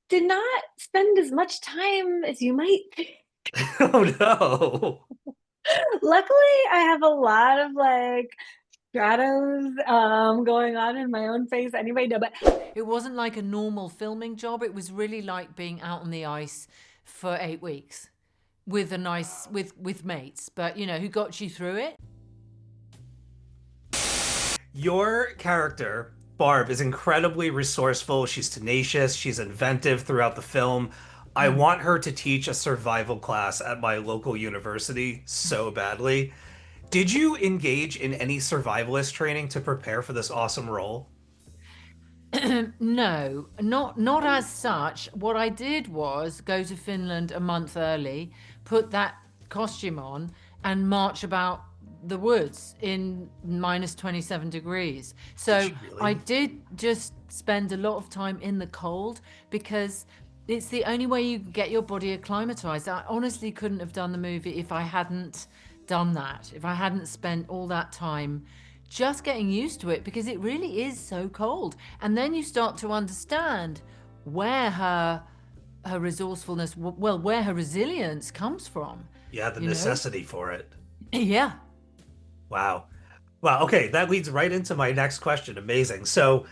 did not spend as much time as you might think. Oh no. Luckily, I have a lot of like shadows going on in my own face anyway. No, but It wasn't like a normal filming job. It was really like being out on the ice for 8 weeks with a nice with mates, but who got you through it. Your character, Barb, is incredibly resourceful. She's tenacious, she's inventive throughout the film. I Mm. want her to teach a survival class at my local university so badly. Did you engage in any survivalist training to prepare for this awesome role? No, not as such. What I did was go to Finland a month early, put that costume on, and march about the woods in minus 27 degrees. Did So you I really? did just spend a lot of time in the cold because it's the only way you can get your body acclimatized. I honestly couldn't have done the movie if I hadn't done that, if I hadn't spent all that time just getting used to it, because it really is so cold. And then you start to understand where her resourcefulness, well, where her resilience comes from, Yeah, the you know? necessity for it. Yeah. Wow. Wow. Okay, that leads right into my next question. Amazing. So,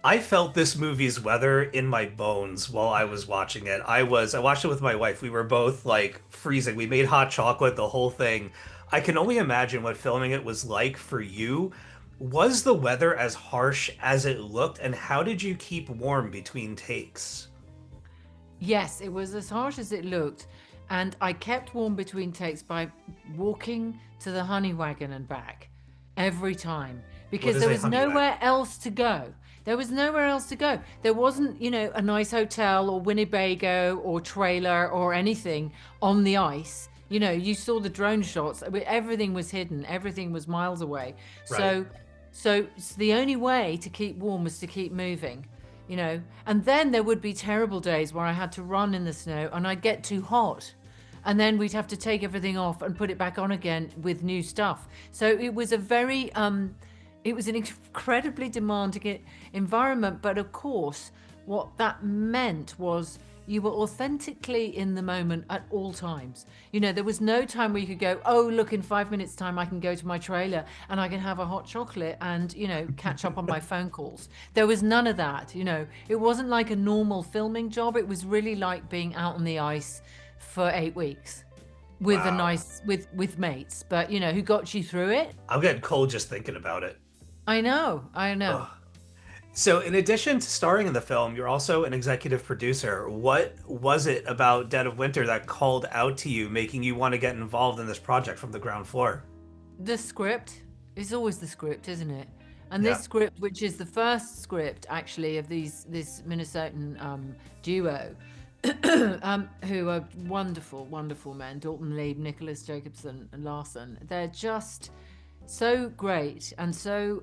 I felt this movie's weather in my bones while I was watching it. I watched it with my wife. We were both like freezing. We made hot chocolate, the whole thing. I can only imagine what filming it was like for you. Was the weather as harsh as it looked, and how did you keep warm between takes? Yes, it was as harsh as it looked. And I kept warm between takes by walking to the honey wagon and back every time What because is there a was honey wagon? nowhere else to go. There was nowhere else to go. There wasn't, a nice hotel or Winnebago or trailer or anything on the ice. You saw the drone shots. Everything was hidden. Everything was miles away. Right. So the only way to keep warm was to keep moving. And then there would be terrible days where I had to run in the snow and I'd get too hot. And then we'd have to take everything off and put it back on again with new stuff. So it was it was an incredibly demanding environment. But of course, what that meant was you were authentically in the moment at all times. There was no time where you could go, oh, look, in 5 minutes' time, I can go to my trailer and I can have a hot chocolate and, catch up on my phone calls. There was none of that. It wasn't like a normal filming job. It was really like being out on the ice for 8 weeks with a Wow. nice, with mates, but, who got you through it. I'm getting cold just thinking about it. I know, I know. Ugh. So, in addition to starring in the film, you're also an executive producer. What was it about Dead of Winter that called out to you, making you want to get involved in this project from the ground floor? The script is always the script, isn't it? And this Yeah. script, which is the first script actually of this Minnesotan duo, who are wonderful, wonderful men, Dalton Lieb, Nicholas Jacobson, and Larson. They're just so great, and so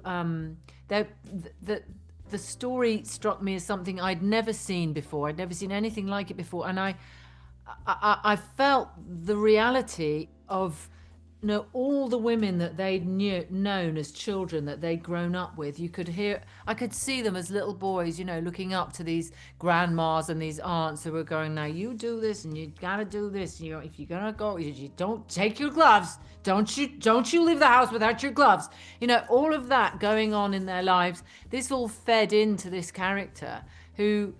they're the story struck me as something I'd never seen before. I'd never seen anything like it before, and I felt the reality of all the women that they'd known as children that they'd grown up with. I could see them as little boys, looking up to these grandmas and these aunts who were going, now you do this and you gotta do this. If you're gonna go, you don't take your gloves. Don't you leave the house without your gloves. All of that going on in their lives. This all fed into this character who,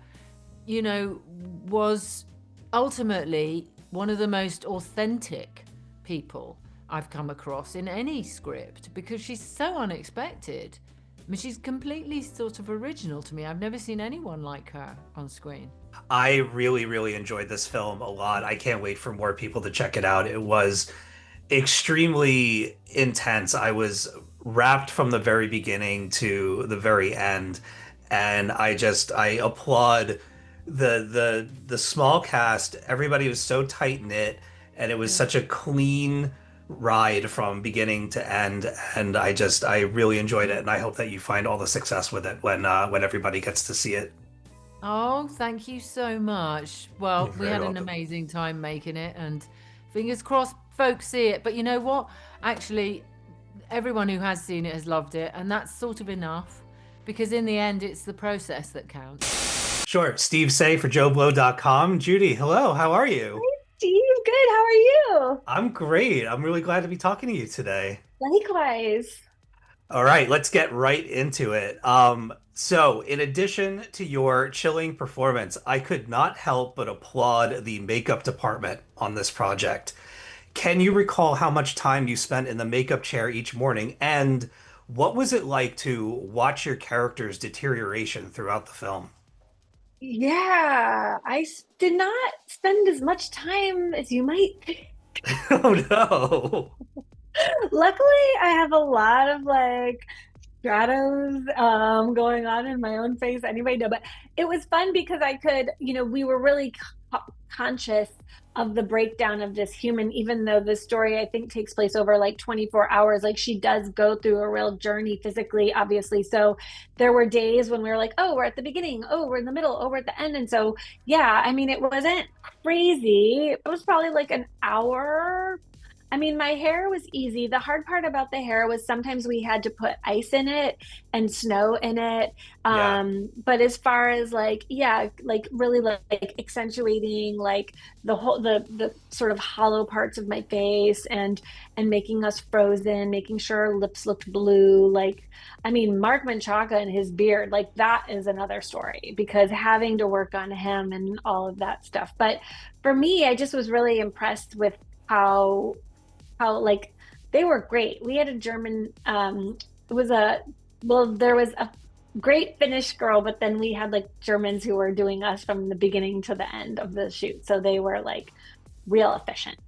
was ultimately one of the most authentic people I've come across in any script, because she's so unexpected. I mean, she's completely sort of original to me. I've never seen anyone like her on screen. I really, really enjoyed this film a lot. I can't wait for more people to check it out. It was extremely intense. I was wrapped from the very beginning to the very end, and I applaud the small cast. Everybody was so tight knit, and it was Yeah. such a clean ride from beginning to end. And I really enjoyed it, and I hope that you find all the success with it when everybody gets to see it. Oh, thank you so much. Well, You're we very had an welcome. amazing time making it, and fingers crossed folks see it. But you know what? Actually, everyone who has seen it has loved it, and that's sort of enough, because in the end, it's the process that counts. Sure. Steve Say for JoBlo.com. Judy, hello. How are you? Steve, good. How are you? I'm great. I'm really glad to be talking to you today. Likewise. All right, let's get right into it. So in addition to your chilling performance, I could not help but applaud the makeup department on this project. Can you recall how much time you spent in the makeup chair each morning, and what was it like to watch your character's deterioration throughout the film? Yeah, did not spend as much time as you might think. Oh no. Luckily, I have a lot of shadows going on in my own face anyway. No, but it was fun because I could, we were really conscious of the breakdown of this human, even though the story I think takes place over like 24 hours. Like she does go through a real journey physically, obviously. So there were days when we were like, oh, we're at the beginning, oh, we're in the middle, oh, we're at the end. And so yeah, I mean, it wasn't crazy. It was probably like an hour. I mean, my hair was easy. The hard part about the hair was sometimes we had to put ice in it and snow in it. Yeah, But as far as like, yeah, like really like accentuating like the sort of hollow parts of my face and making us frozen, making sure our lips looked blue. Like, I mean, Mark Menchaca and his beard, like that is another story because having to work on him and all of that stuff. But for me, I just was really impressed with how like they were great. We had a German it was a well there was a great Finnish girl, but then we had like Germans who were doing us from the beginning to the end of the shoot. So they were like real efficient.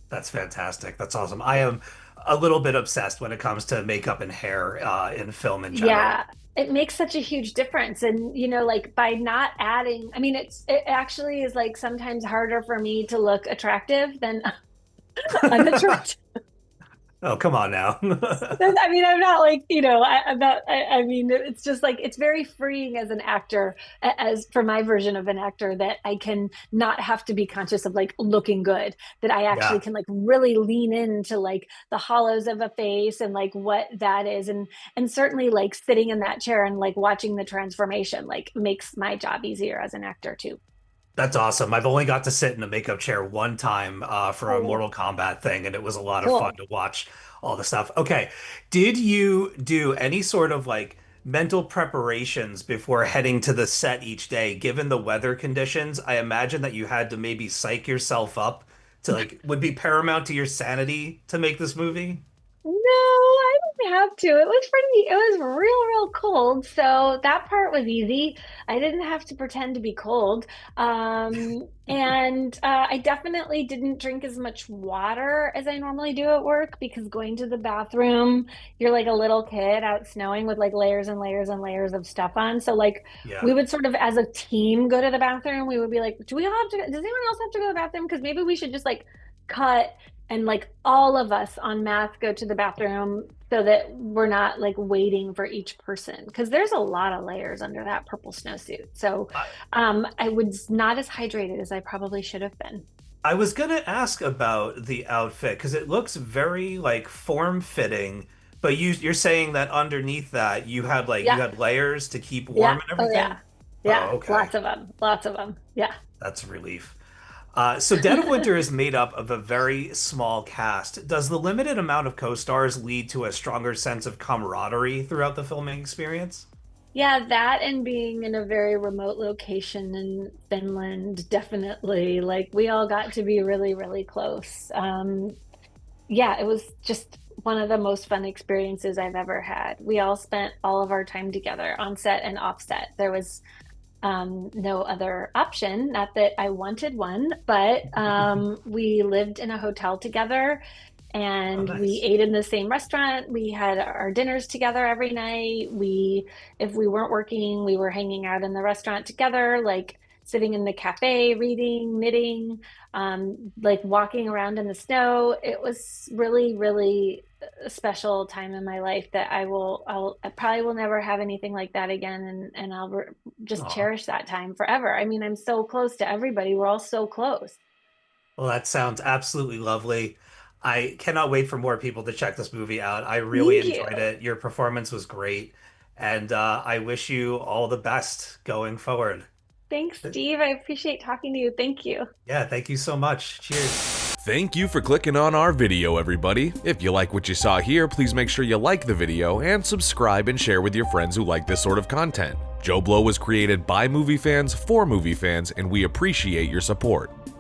that's fantastic. That's awesome. I am a little bit obsessed when it comes to makeup and hair in film in general. Yeah, it makes such a huge difference. And like by not adding, I mean it actually is like sometimes harder for me to look attractive than unattractive. Oh, come on now. I mean, I'm not like, I'm not, I mean, it's just like, it's very freeing as an actor, as for my version of an actor, that I can not have to be conscious of like looking good, that I actually Yeah. can like really lean into like the hollows of a face and like what that is. And certainly like sitting in that chair and like watching the transformation, like makes my job easier as an actor too. That's awesome. I've only got to sit in a makeup chair one time for a Oh, Mortal Kombat thing, and it was a lot of fun cool. to watch all the stuff. Okay. Did you do any sort of like mental preparations before heading to the set each day, given the weather conditions? I imagine that you had to maybe psych yourself up to like would be paramount to your sanity to make this movie. No, I didn't have to. It was real cold. So that part was easy. I didn't have to pretend to be cold. And I definitely didn't drink as much water as I normally do at work because going to the bathroom, you're like a little kid out snowing with like layers and layers and layers of stuff on. So like Yeah. we would sort of as a team go to the bathroom. We would be like, do we all have to, does anyone else have to go to the bathroom? Because maybe we should just like cut and like all of us on math go to the bathroom so that we're not like waiting for each person because there's a lot of layers under that purple snowsuit. So I was not as hydrated as I probably should have been. I was gonna ask about the outfit because it looks very like form-fitting, but you're saying that underneath that you Yeah, had layers to keep yeah, warm and oh everything? yeah, Oh, yeah, okay. lots of them. Yeah. That's a relief. So Dead of Winter is made up of a very small cast. Does the limited amount of co-stars lead to a stronger sense of camaraderie throughout the filming experience? Yeah, that and being in a very remote location in Finland, definitely. Like we all got to be really close. Yeah, it was just one of the most fun experiences I've ever had. We all spent all of our time together on set and off set. There was no other option. Not that I wanted one, but we lived in a hotel together Oh, and we nice. ate in the same restaurant. We had our dinners together every night. If we weren't working, we were hanging out in the restaurant together, like sitting in the cafe, reading, knitting, like walking around in the snow. It was really a special time in my life that I probably will never have anything like that again. And just Aw. cherish that time forever. I mean, I'm so close to everybody. We're all so close. Well, that sounds absolutely lovely. I cannot wait for more people to check this movie out. I really Thank you. enjoyed it. Your performance was great, and I wish you all the best going forward. Thanks, Steve. I appreciate talking to you. Thank you. Yeah, thank you so much. Cheers. Thank you for clicking on our video, everybody. If you like what you saw here, please make sure you like the video and subscribe and share with your friends who like this sort of content. JoBlo was created by movie fans for movie fans, and we appreciate your support.